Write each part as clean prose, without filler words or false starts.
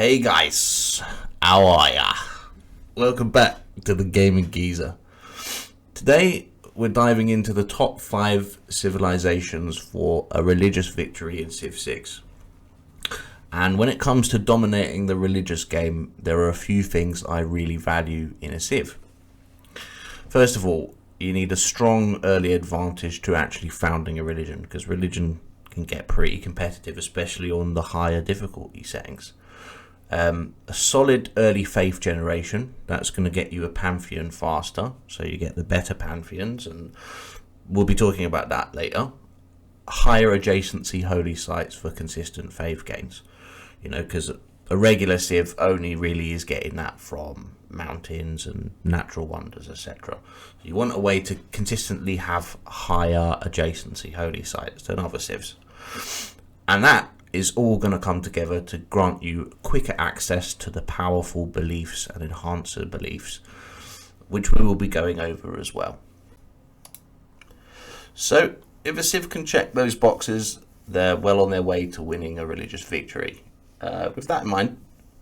Hey guys, how are ya? Welcome back to the Gaming Geezer. Today we're diving into the top 5 civilizations for a religious victory in Civ 6. And when it comes to dominating the religious game, there are a few things I really value in a Civ. First of all, you need a strong early advantage to actually founding a religion, because religion can get pretty competitive, especially on the higher difficulty settings. A solid early faith generation, that's going to get you a pantheon faster, so you get the better pantheons, and we'll be talking about that later. Higher adjacency holy sites for consistent faith gains, because a regular Civ only really is getting that from mountains and natural wonders, etc. You want a way to consistently have higher adjacency holy sites than other Civs, and that is all going to come together to grant you quicker access to the powerful beliefs and enhancer beliefs, which we will be going over as well. So if a Civ can check those boxes, they're well on their way to winning a religious victory. With that in mind,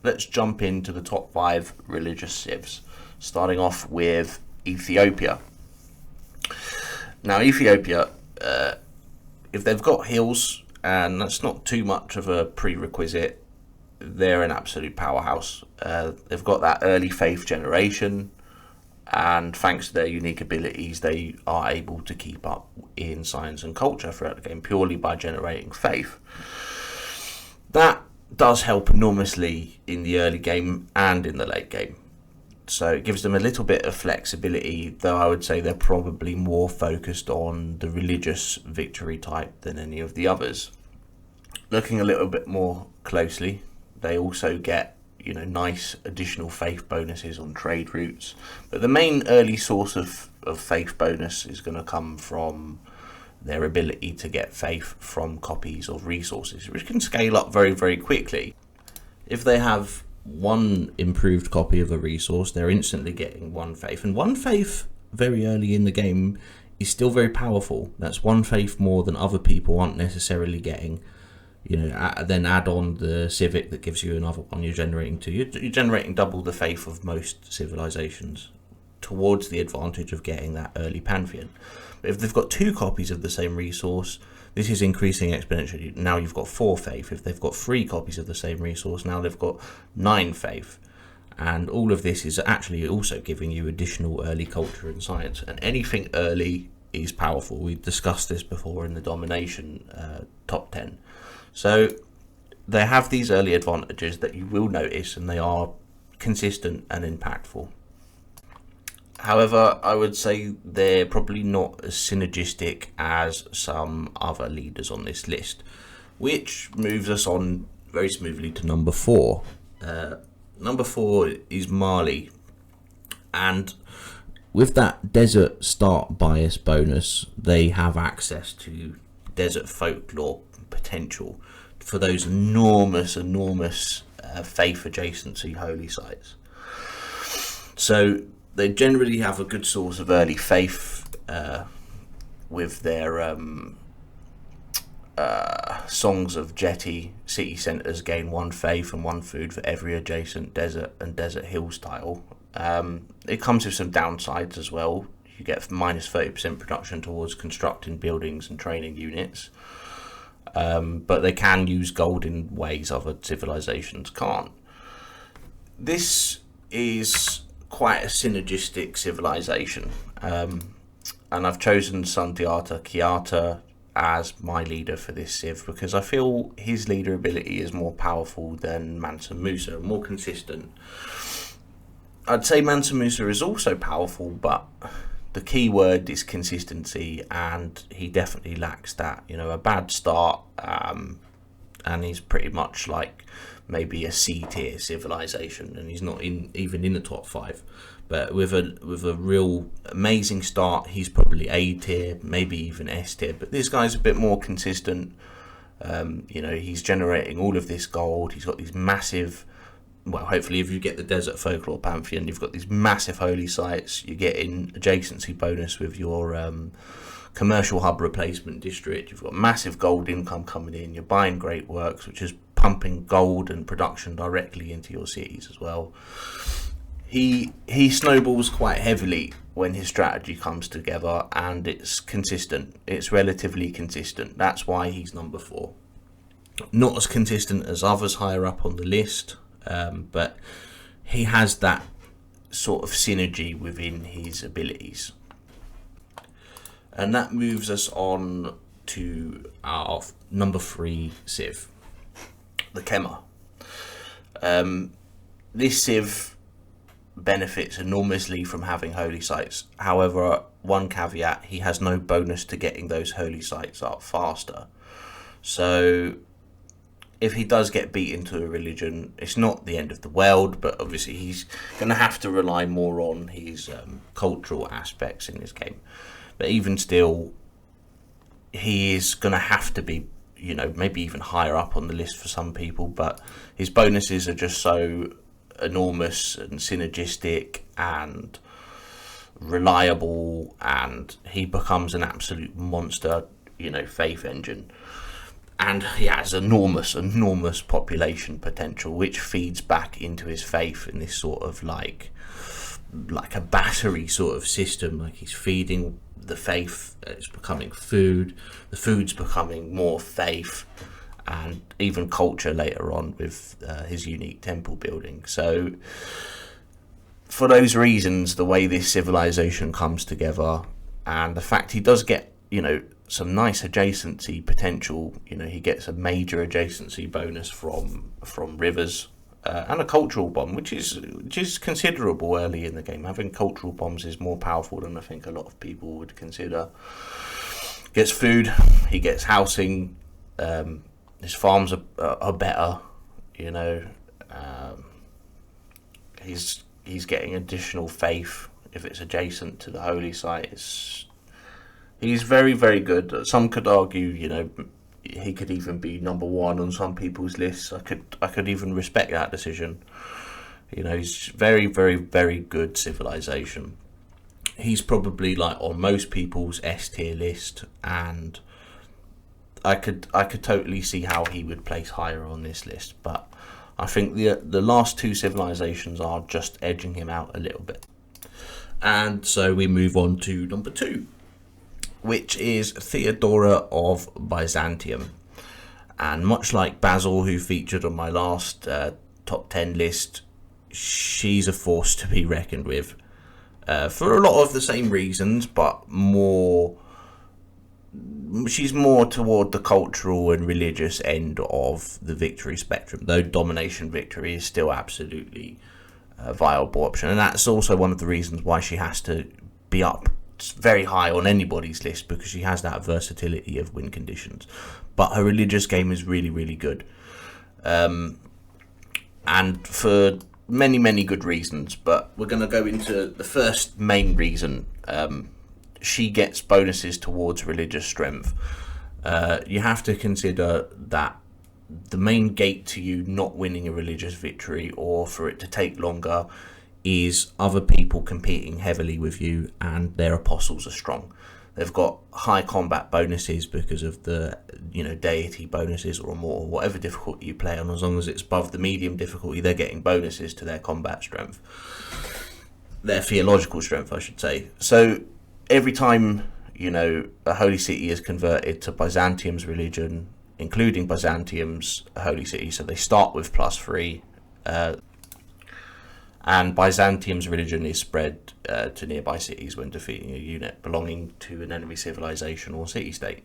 let's jump into the top 5 religious Civs, starting off with Ethiopia. Now Ethiopia, if they've got hills, and that's not too much of a prerequisite, they're an absolute powerhouse. They've got that early faith generation, and thanks to their unique abilities, they are able to keep up in science and culture throughout the game purely by generating faith. That does help enormously in the early game and in the late game. So it gives them a little bit of flexibility, though I would say they're probably more focused on the religious victory type than any of the others. Looking a little bit more closely, they also get nice additional faith bonuses on trade routes. But the main early source of faith bonus is going to come from their ability to get faith from copies of resources, which can scale up very, very quickly. If they have one improved copy of a resource, they're instantly getting one faith, and one faith very early in the game is still very powerful. That's one faith more than other people aren't necessarily getting. Then add on the civic that gives you another one. You're generating two. You're generating double the faith of most civilizations towards the advantage of getting that early pantheon. But if they've got 2 copies of the same resource, this is increasing exponentially. Now you've got 4 faith. If they've got 3 copies of the same resource, now they've got 9 faith. And all of this is actually also giving you additional early culture and science. And anything early is powerful. We've discussed this before in the domination top 10. So they have these early advantages that you will notice, and they are consistent and impactful. However, I would say they're probably not as synergistic as some other leaders on this list, which moves us on very smoothly to number 4. Number 4 is Marley, and with that desert start bias bonus, they have access to desert folklore potential for those enormous faith adjacency holy sites. So they generally have a good source of early faith with their songs of jetty. City centres gain 1 faith and 1 food for every adjacent desert and desert hills tile. It comes with some downsides as well. You get minus 30% production towards constructing buildings and training units, but they can use gold in ways other civilizations can't. This is quite a synergistic civilization, and I've chosen Sundiata Keita as my leader for this Civ because I feel his leader ability is more powerful than Mansa Musa, more consistent. I'd say Mansa Musa is also powerful, but the key word is consistency, and he definitely lacks that. A bad start, and he's pretty much like maybe a C tier civilization, and he's not even in the top 5. But with a real amazing start, he's probably A tier, maybe even S tier. But this guy's a bit more consistent. He's generating all of this gold. He's got these massive, well, hopefully if you get the Desert Folklore Pantheon, you've got these massive holy sites. You're getting adjacency bonus with your commercial hub replacement district. You've got massive gold income coming in. You're buying great works, which is pumping gold and production directly into your cities as well. He snowballs quite heavily when his strategy comes together, and it's consistent. It's relatively consistent. That's why he's number 4. Not as consistent as others higher up on the list, but he has that sort of synergy within his abilities. And that moves us on to our number 3 Civ, the Kema. This Civ benefits enormously from having holy sites. However, one caveat, he has no bonus to getting those holy sites up faster. So if he does get beat into a religion, it's not the end of the world, but obviously he's going to have to rely more on his cultural aspects in this game. But even still, he is going to have to be, maybe even higher up on the list for some people, but his bonuses are just so enormous and synergistic and reliable, and he becomes an absolute monster, faith engine. And he has enormous population potential, which feeds back into his faith in this sort of like a battery sort of system. Like he's feeding the faith, it's becoming food, the food's becoming more faith, and even culture later on with his unique temple building. So for those reasons, the way this civilization comes together, and the fact he does get, some nice adjacency potential, he gets a major adjacency bonus from rivers, and a cultural bomb, which is considerable early in the game. Having cultural bombs is more powerful than I think a lot of people would consider. Gets food, he gets housing, his farms are better, he's getting additional faith if it's adjacent to the holy site. He's very, very good. Some could argue, he could even be number 1 on some people's lists. I could even respect that decision. He's very, very, very good civilization. He's probably like on most people's S tier list, and I could totally see how he would place higher on this list. But I think the last 2 civilizations are just edging him out a little bit. And so we move on to number 2, which is Theodora of Byzantium. And much like Basil, who featured on my last top 10 list, she's a force to be reckoned with for a lot of the same reasons, but she's more toward the cultural and religious end of the victory spectrum, though domination victory is still absolutely a viable option. And that's also one of the reasons why she has to be up very high on anybody's list, because she has that versatility of win conditions. But her religious game is really, really good, and for many, many good reasons. But we're going to go into the first main reason. She gets bonuses towards religious strength. You have to consider that the main gate to you not winning a religious victory, or for it to take longer, is other people competing heavily with you, and their apostles are strong. They've got high combat bonuses because of the deity bonuses or more, whatever difficulty you play on. As long as it's above the medium difficulty, they're getting bonuses to their combat strength, their theological strength, I should say. So every time a holy city is converted to Byzantium's religion, including Byzantium's holy city, so they start with +3, and Byzantium's religion is spread to nearby cities when defeating a unit belonging to an enemy civilization or city-state.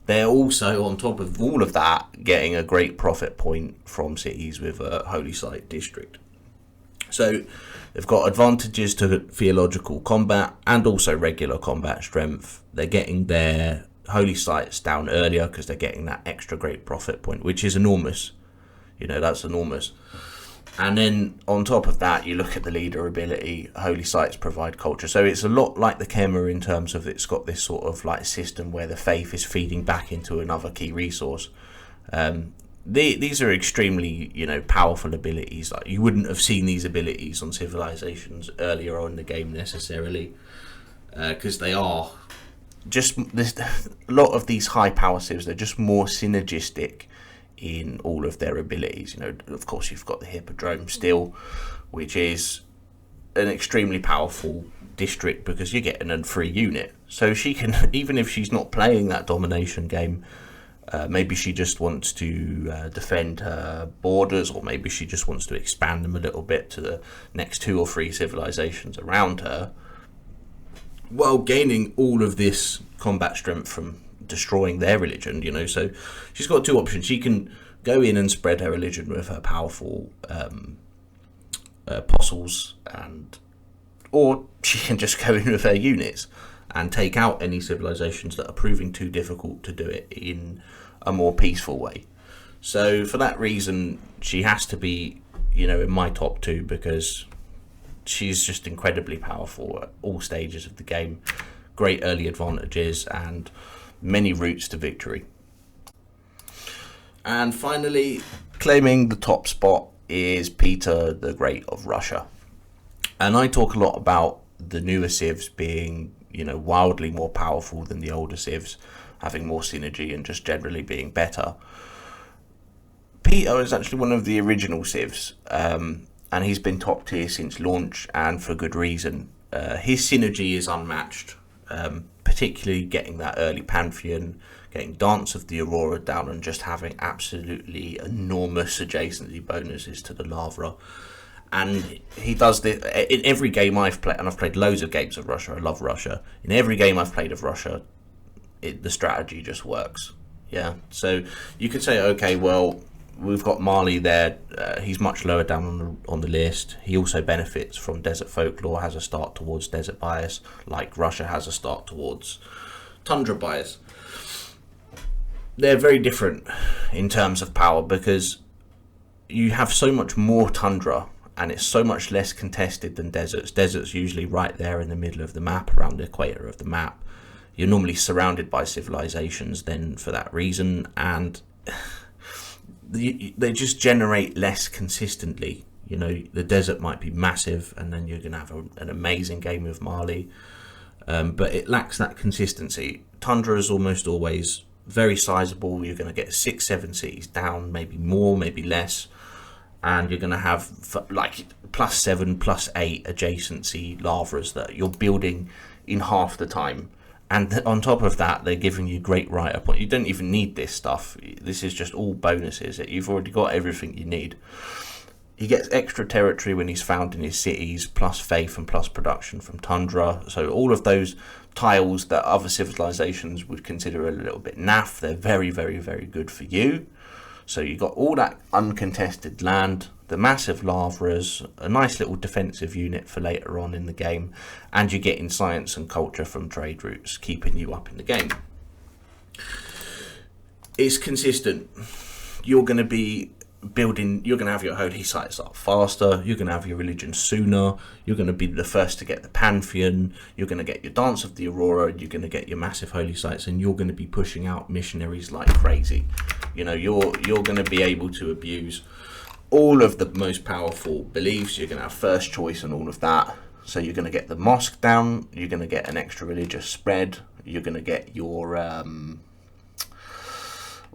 They're also, on top of all of that, getting a great profit point from cities with a holy site district. So they've got advantages to theological combat and also regular combat strength. They're getting their holy sites down earlier because they're getting that extra great profit point, which is enormous. That's enormous. And then on top of that, you look at the leader ability. Holy sites provide culture, so it's a lot like the Kema in terms of it's got this sort of like system where the faith is feeding back into another key resource. These are extremely powerful abilities. Like, you wouldn't have seen these abilities on civilizations earlier on in the game necessarily, because they are just a lot of these high power civs. They're just more synergistic in all of their abilities. Of course, you've got the Hippodrome still, which is an extremely powerful district because you're getting a free unit. So she can, even if she's not playing that domination game, maybe she just wants to defend her borders, or maybe she just wants to expand them a little bit to the next 2 or 3 civilizations around her, while gaining all of this combat strength from destroying their religion. So she's got 2 options. She can go in and spread her religion with her powerful apostles, or she can just go in with her units and take out any civilizations that are proving too difficult to do it in a more peaceful way. So for that reason, she has to be, in my top 2, because she's just incredibly powerful at all stages of the game. Great early advantages and many routes to victory. And finally, claiming the top spot is Peter the Great of Russia. And I talk a lot about the newer Civs being, wildly more powerful than the older Civs, having more synergy and just generally being better. Peter is actually one of the original Civs, and he's been top tier since launch, and for good reason. His synergy is unmatched, particularly getting that early Pantheon, getting Dance of the Aurora down, and just having absolutely enormous adjacency bonuses to the Lavra. And he does this in every game I've played, and I've played loads of games of Russia. I love Russia. In every game I've played of Russia, the strategy just works. Yeah, so you could say, okay, well, we've got Marley there. He's much lower down on the list. He also benefits from Desert Folklore, has a start towards Desert Bias, like Russia has a start towards Tundra Bias. They're very different in terms of power because you have so much more Tundra, and it's so much less contested than deserts. Deserts usually right there in the middle of the map, around the equator of the map. You're normally surrounded by civilizations then for that reason, and they just generate less consistently. The desert might be massive, and then you're going to have an amazing game of Marley, but it lacks that consistency. Tundra is almost always very sizable. You're going to get 6-7 cities down, maybe more, maybe less, and you're going to have like +7, +8 adjacency lavras that you're building in half the time. And on top of that, they're giving you great write-up. You don't even need this stuff. This is just all bonuses. You've already got everything you need. He gets extra territory when he's found in his cities, plus faith and plus production from Tundra. So all of those tiles that other civilizations would consider a little bit naff, they're very, very, very good for you. So you've got all that uncontested land, the massive lavras, a nice little defensive unit for later on in the game, and you're getting science and culture from trade routes, keeping you up in the game. It's consistent. You're going to be building, you're going to have your holy sites up faster, you're going to have your religion sooner, you're going to be the first to get the Pantheon, you're going to get your Dance of the Aurora, you're going to get your massive holy sites, and you're going to be pushing out missionaries like crazy. You're going to be able to abuse all of the most powerful beliefs. You're going to have first choice and all of that. So you're going to get the mosque down, you're going to get an extra religious spread, you're going to get your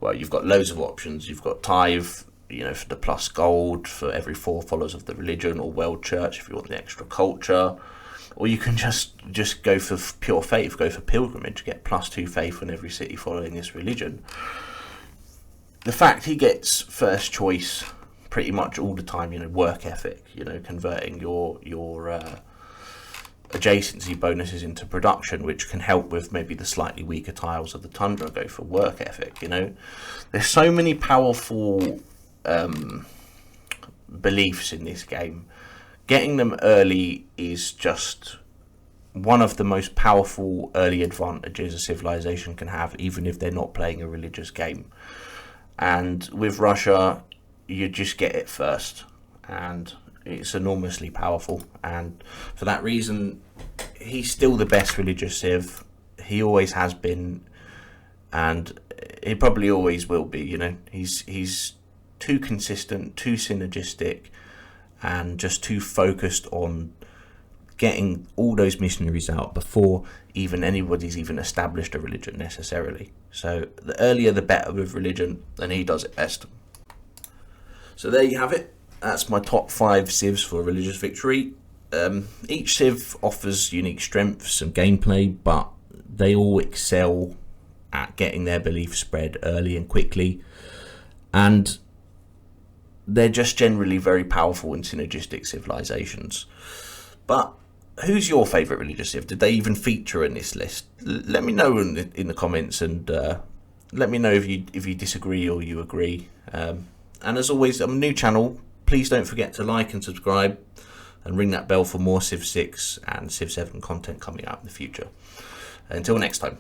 well, you've got loads of options. You've got tithe, for the plus gold for every 4 followers of the religion, or world church if you want the extra culture, or you can just go for pure faith, go for pilgrimage, get +2 faith in every city following this religion. The fact he gets first choice pretty much all the time, work ethic, converting your adjacency bonuses into production, which can help with maybe the slightly weaker tiles of the Tundra, go for work ethic. There's so many powerful beliefs in this game. Getting them early is just one of the most powerful early advantages a civilization can have, even if they're not playing a religious game. And with Russia, you just get it first, and it's enormously powerful. And for that reason, he's still the best religious civ. He always has been, and he probably always will be. He's too consistent, too synergistic, and just too focused on getting all those missionaries out before even anybody's even established a religion necessarily. So the earlier the better with religion, and he does it best. So there you have it. That's my top 5 civs for religious victory. Each civ offers unique strengths and gameplay, but they all excel at getting their beliefs spread early and quickly, and they're just generally very powerful and synergistic civilizations. But who's your favourite religious civ? Did they even feature in this list? Let me know in the comments, and let me know if you disagree or you agree. And as always, I'm a new channel. Please don't forget to like and subscribe, and ring that bell for more Civ 6 and Civ 7 content coming out in the future. Until next time.